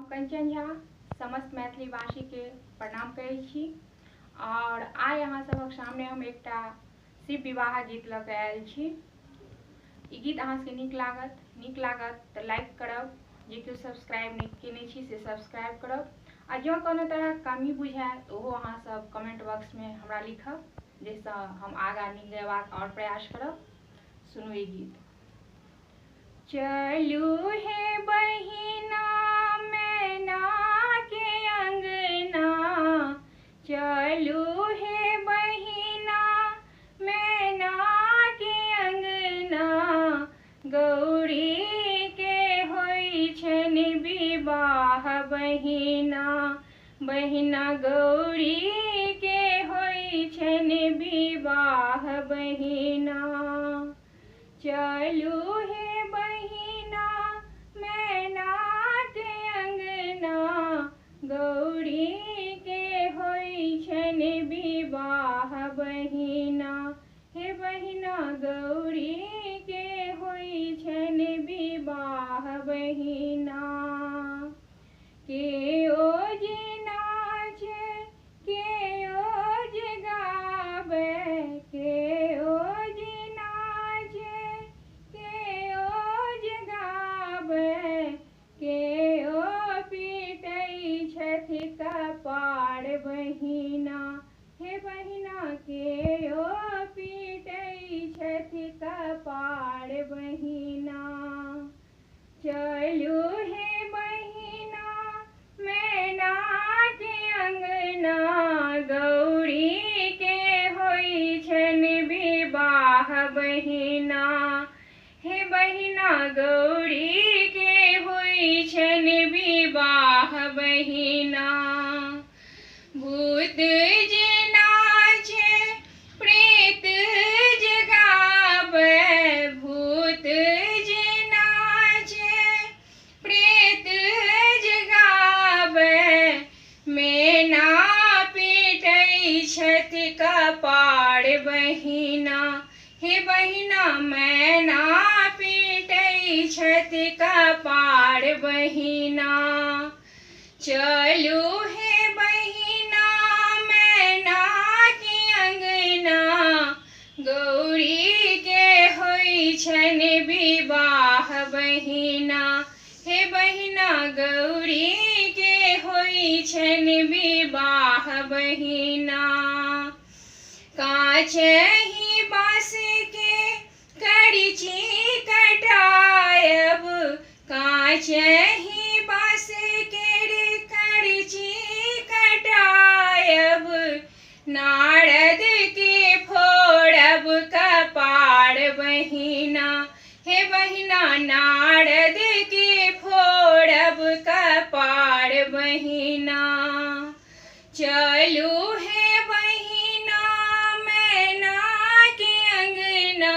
कंचन झा समस्त मैथिली भाषी के प्रणाम करै छी। और आइ अहाँ सबक सामने हम एकटा शिव विवाह गीत लऽ कऽ आयल छी। ई गीत अहाँ सबके नीक लागत तऽ लाइक करब, जे केओ सब्सक्राइब नहि केने छी से सब्सक्राइब करब। आ जँ कोनो तरहक कमी बुझाय तऽ ओहो अहाँ सब कमेंट बॉक्स में हमरा लिखब, जाहिसँ हम आगाँ नीक गयबाक और प्रयास करब। सुनू ई गीत। चलू हे बहिना मैना के अंगना, चलू हे बहिना मैना के अंगना, गौरी के होइ छनि विवाह बहिना, बहिना गौरी के होइ छनि विवाह बहिना। चलू हे बहिना मैना के अंगना, गौरी के होइ छनि विवाह बहिना, हे बहिना गौरी के होइ छनि विवाह बहिना। के ओज नाचे के ओज गावे, के ओज नाचे के ओज गावे, के ओ पीटै छथि कपार बहिना, हे बहिना के ओ पीटै छथि कपार बहिना। चलू हे बहिना मैना के अंगना, गौरी के होइ छनि विवाह बहिना, हे बहिना गौरी के होइ छनि विवाह बहिना। भूत जे नाचे प्रेत जे गावे, भूत जे नाचे प्रेत जे गावे, मैना पीटै छथि कपार बहिना, हे बहिना मैना पीटै छथि कपार बहिना। चलू हे बहिना मैना के अंगना, गौरी के होइ छनि विवाह बहिना, हे बहिना गौरी के होइ छनि विवाह बहिना। काचहि बाँस के करची कटायब, काचहि बाँस के करची कटायब, नारद के फोड़ब कपार बहिना, हे बहिना नारद के फोड़ब कपार बहिना। चलू हे बहिना मैना के अंगना,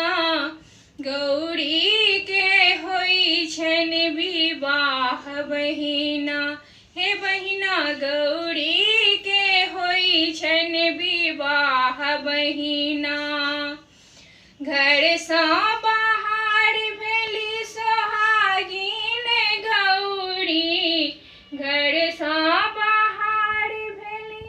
गौरी के होइ छनि विवाह बहिना, हे बहिना गौरी के होइ छनि विवाह बहिना। घर सँ बाहर भेली सोहागिन गौरी, घर सँ बाहर भेली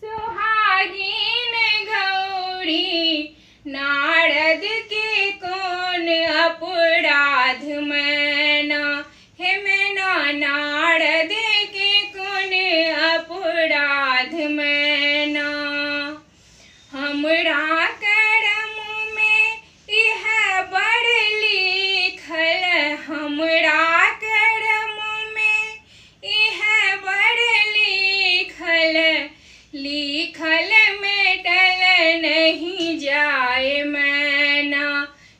सोहागिन गौरी, नारद के कोन अपराध मैना, हे मैना नारद के कोन अपराध मैना। हमरा करम में इह बड़ लिखल, हमरा करम में इह बड़ लिखल, लिखल मेटल नहीं जाए मैना,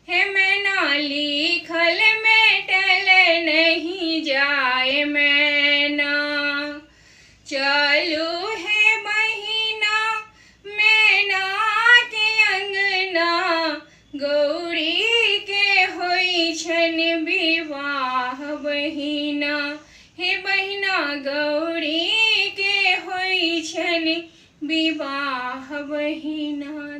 हे मैना लिखल मेटल नहीं जाए मैना। चलू हे बहिना मैना के अंगना, गौरी के होइ छनि विवाह बहिना, हे बहिना गौरी के होइ छनि विवाह बहिना।